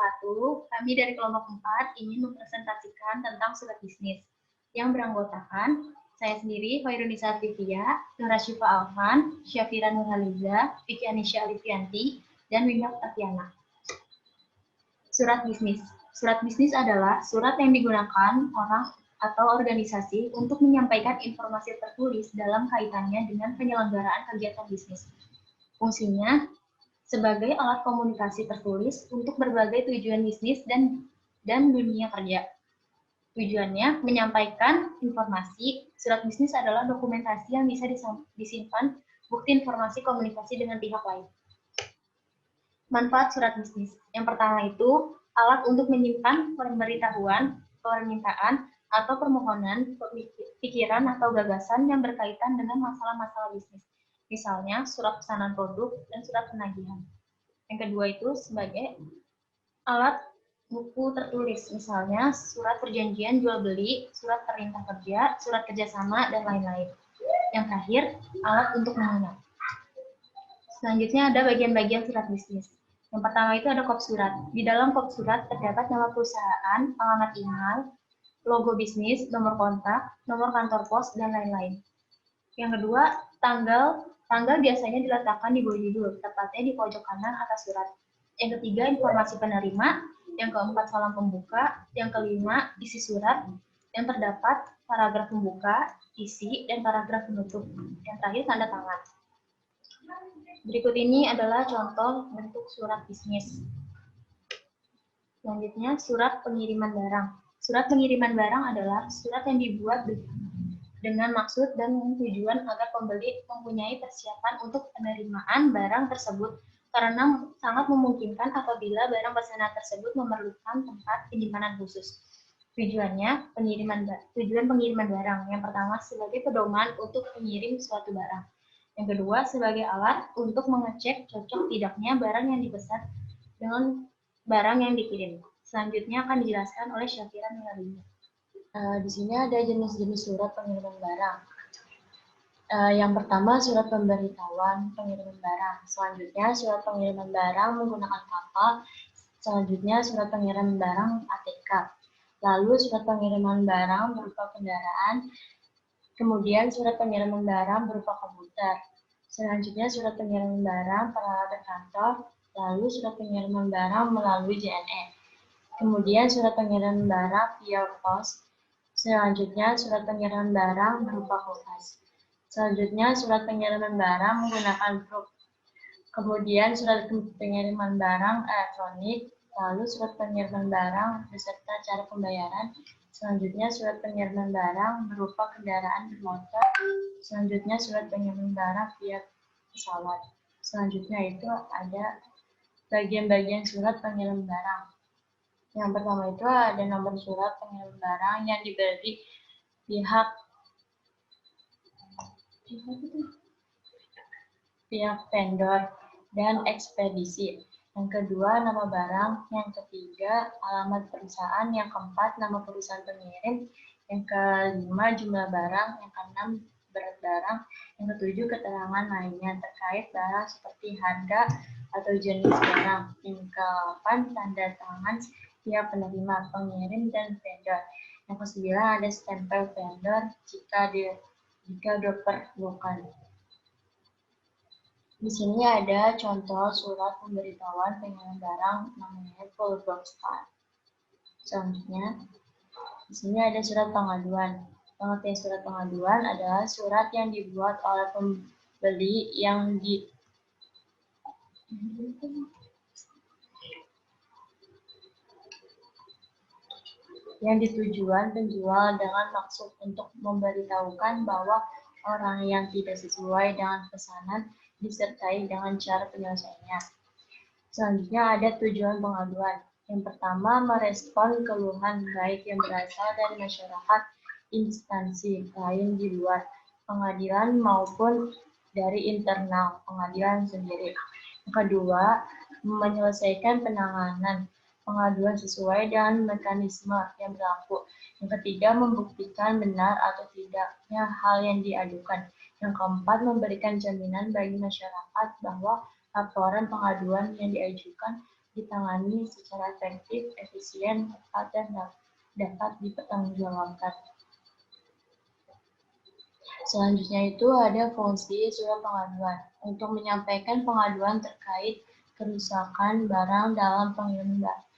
wabarakatuh. Kami dari kelompok 4 ingin mempresentasikan tentang surat bisnis yang beranggotakan saya sendiri, Hoirunisa Tivia, Nura Syifa Alvan, Syafira Nurhaliza, Vicky Anisha Alifianti, dan Winda Tatiana. Surat bisnis. Surat bisnis adalah surat yang digunakan orang atau organisasi untuk menyampaikan informasi tertulis dalam kaitannya dengan penyelenggaraan kegiatan bisnis. Fungsinya sebagai alat komunikasi tertulis untuk berbagai tujuan bisnis dan dunia kerja. Tujuannya menyampaikan informasi. Surat bisnis adalah dokumentasi yang bisa disimpan bukti informasi komunikasi dengan pihak lain. Manfaat surat bisnis. Yang pertama itu alat untuk menyimpan pemberitahuan, permintaan, atau permohonan, pikiran atau gagasan yang berkaitan dengan masalah-masalah bisnis. Misalnya surat pesanan produk dan surat penagihan. Yang kedua itu sebagai alat buku tertulis, misalnya surat perjanjian jual beli, surat perintah kerja, surat kerjasama, dan lain-lain. Yang terakhir, alat untuk mengenal. Selanjutnya ada bagian-bagian surat bisnis. Yang pertama itu ada kop surat. Di dalam kop surat terdapat nama perusahaan, alamat email, logo bisnis, nomor kontak, nomor kantor pos, dan lain-lain. Yang kedua, tanggal biasanya diletakkan di bawah judul, tepatnya di pojok kanan atas surat. Yang ketiga, informasi penerima. Yang keempat, salam pembuka. Yang kelima, isi surat. Yang terdapat paragraf pembuka, isi, dan paragraf penutup. Yang terakhir, tanda tangan. Berikut ini adalah contoh bentuk surat bisnis. Selanjutnya, surat pengiriman barang. Surat pengiriman barang adalah surat yang dibuat dengan maksud dan tujuan agar pembeli mempunyai persiapan untuk penerimaan barang tersebut karena sangat memungkinkan apabila barang pesanan tersebut memerlukan tempat penyimpanan khusus. Tujuan pengiriman barang. Yang pertama sebagai pedoman untuk mengirim suatu barang. Yang kedua sebagai alat untuk mengecek cocok tidaknya barang yang dipesan dengan barang yang dikirim. Selanjutnya akan dijelaskan oleh Syafira Nurhaliza. Di sini ada jenis-jenis surat pengiriman barang. Yang pertama surat pemberitahuan pengiriman barang. Selanjutnya surat pengiriman barang menggunakan kapal. Selanjutnya surat pengiriman barang ATK. Lalu surat pengiriman barang berupa kendaraan. Kemudian surat pengiriman barang berupa komputer. Selanjutnya surat pengiriman barang peralatan kantor. Lalu surat pengiriman barang melalui JNE. Kemudian surat pengiriman barang via pos. Selanjutnya, surat pengiriman barang berupa kulkas. Selanjutnya, surat pengiriman barang menggunakan truk. Kemudian, surat pengiriman barang elektronik. Lalu, surat pengiriman barang beserta cara pembayaran. Selanjutnya, surat pengiriman barang berupa kendaraan bermotor. Selanjutnya, surat pengiriman barang via pesawat. Selanjutnya, itu ada bagian-bagian surat pengiriman barang. Yang pertama itu ada nomor surat pengiriman barang yang diberi pihak vendor dan ekspedisi. Yang kedua nama barang, yang ketiga alamat perusahaan, yang keempat nama perusahaan pengirim, yang kelima jumlah barang, yang keenam berat barang, yang ketujuh keterangan lainnya terkait barang seperti harga atau jenis barang, yang ke-8 tanda tangan pihak penerima, pengirim, dan vendor. Yang ke-9 ada stempel vendor jika diperlukan. Di sini ada contoh surat pemberitahuan pengiriman barang namanya full box card. Selanjutnya, di sini ada surat pengaduan. Pengertian surat pengaduan adalah surat yang dibuat oleh pembeli yang ditujuan penjual dengan maksud untuk memberitahukan bahwa orang yang tidak sesuai dengan pesanan disertai dengan cara penyelesaiannya. Selanjutnya ada tujuan pengaduan. Yang pertama, merespon keluhan baik yang berasal dari masyarakat, instansi lain di luar pengadilan maupun dari internal pengadilan sendiri. Yang kedua, menyelesaikan penanganan pengaduan sesuai dengan mekanisme yang berlaku. Yang ketiga, membuktikan benar atau tidaknya hal yang diadukan. Yang keempat, memberikan jaminan bagi masyarakat bahwa laporan pengaduan yang diajukan ditangani secara efektif, efisien, tepat, dan dapat dipertanggungjawabkan. Selanjutnya itu ada fungsi surat pengaduan. Untuk menyampaikan pengaduan terkait kerusakan barang dalam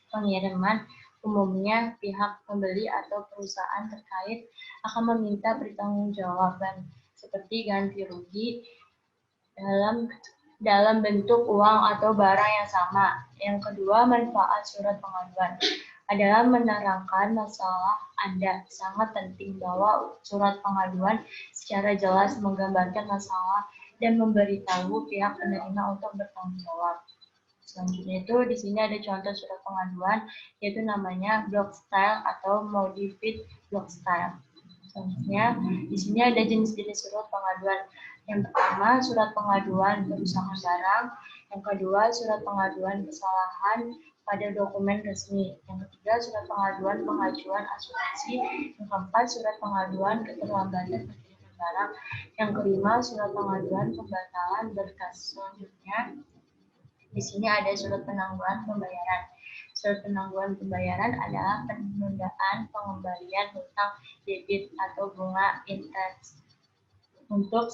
pengiriman, umumnya pihak pembeli atau perusahaan terkait akan meminta pertanggungjawaban seperti ganti rugi dalam bentuk uang atau barang yang sama. Yang kedua, manfaat surat pengaduan adalah menerangkan masalah Anda. Sangat penting bahwa surat pengaduan secara jelas menggambarkan masalah dan memberitahu pihak penerima untuk bertanggung jawab. Selanjutnya itu di sini ada contoh surat pengaduan, yaitu namanya block style atau modified block style. Selanjutnya di sini ada jenis-jenis surat pengaduan. Yang pertama, surat pengaduan kerusakan barang. Yang kedua, surat pengaduan kesalahan pada dokumen resmi. Yang ketiga, surat pengaduan pengajuan asuransi. Yang keempat, surat pengaduan keterlambatan pengiriman barang. Yang kelima, surat pengaduan pembatalan berkas. Selanjutnya, di sini ada surat penangguhan pembayaran. Surat penangguhan pembayaran adalah penundaan pengembalian hutang debit atau bunga interest untuk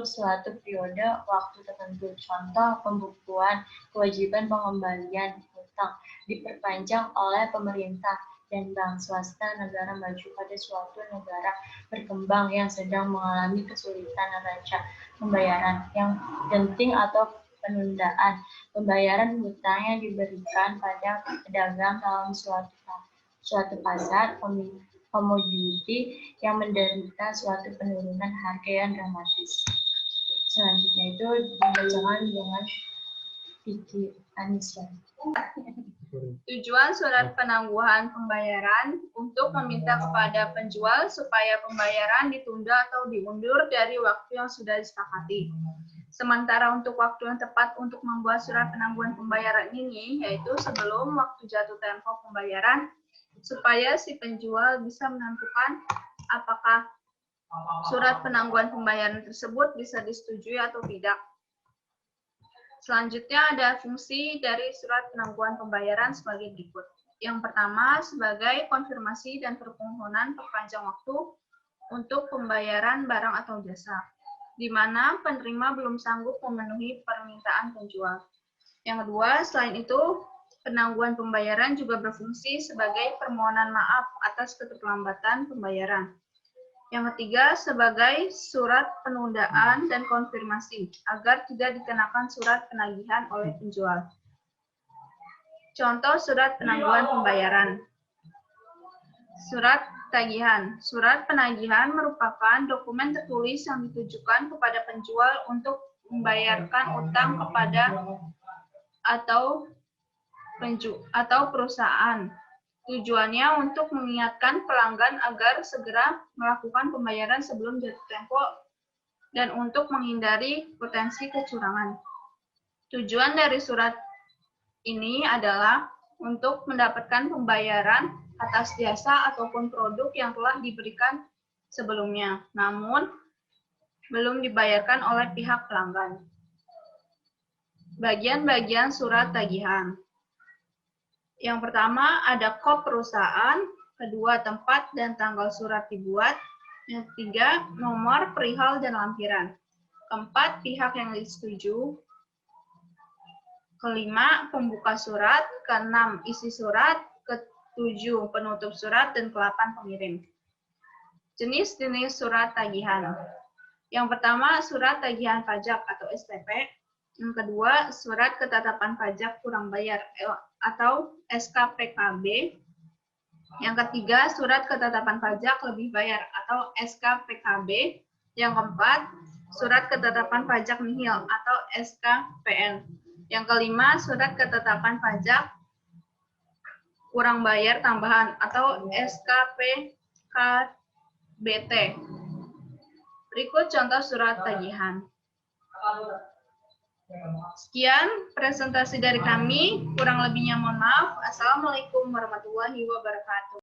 suatu periode waktu tertentu. Contoh, pembukuan kewajiban pengembalian hutang diperpanjang oleh pemerintah dan bank swasta negara maju pada suatu negara berkembang yang sedang mengalami kesulitan neraca pembayaran. Yang genting atau penundaan pembayaran hutang yang diberikan pada pedagang dalam suatu pasar komoditi yang menderita suatu penurunan harga yang dramatis. Selanjutnya itu dibacakan dengan Vicky Anisya. Tujuan surat penangguhan pembayaran untuk meminta kepada penjual supaya pembayaran ditunda atau diundur dari waktu yang sudah disepakati. Sementara untuk waktu yang tepat untuk membuat surat penangguhan pembayaran ini, yaitu sebelum waktu jatuh tempo pembayaran, supaya si penjual bisa menentukan apakah surat penangguhan pembayaran tersebut bisa disetujui atau tidak. Selanjutnya ada fungsi dari surat penangguhan pembayaran sebagai berikut. Yang pertama, sebagai konfirmasi dan permohonan perpanjang waktu untuk pembayaran barang atau jasa, di mana penerima belum sanggup memenuhi permintaan penjual. Yang kedua, selain itu, penangguhan pembayaran juga berfungsi sebagai permohonan maaf atas keterlambatan pembayaran. Yang ketiga, sebagai surat penundaan dan konfirmasi agar tidak dikenakan surat penagihan oleh penjual. Contoh surat penangguhan pembayaran. Surat tagihan. Surat penagihan merupakan dokumen tertulis yang ditujukan kepada penjual untuk membayarkan utang kepada atau perusahaan. Tujuannya untuk mengingatkan pelanggan agar segera melakukan pembayaran sebelum jatuh tempo dan untuk menghindari potensi kecurangan. Tujuan dari surat ini adalah untuk mendapatkan pembayaran atas jasa ataupun produk yang telah diberikan sebelumnya, namun belum dibayarkan oleh pihak pelanggan. Bagian-bagian surat tagihan. Yang pertama ada kop perusahaan, kedua tempat dan tanggal surat dibuat, yang ketiga nomor perihal dan lampiran, keempat pihak yang disetujui, kelima pembuka surat, keenam isi surat, ketujuh penutup surat, dan kelapan pengirim. Jenis-jenis surat tagihan. Yang pertama surat tagihan pajak atau STP. Yang kedua, surat ketetapan pajak kurang bayar atau SKPKB. Yang ketiga, surat ketetapan pajak lebih bayar atau SKPKB. Yang keempat, surat ketetapan pajak nihil atau SKPN. Yang kelima, surat ketetapan pajak kurang bayar tambahan atau SKPKBT. Berikut contoh surat tagihan. Sekian presentasi dari kami, kurang lebihnya mohon maaf. Assalamualaikum warahmatullahi wabarakatuh.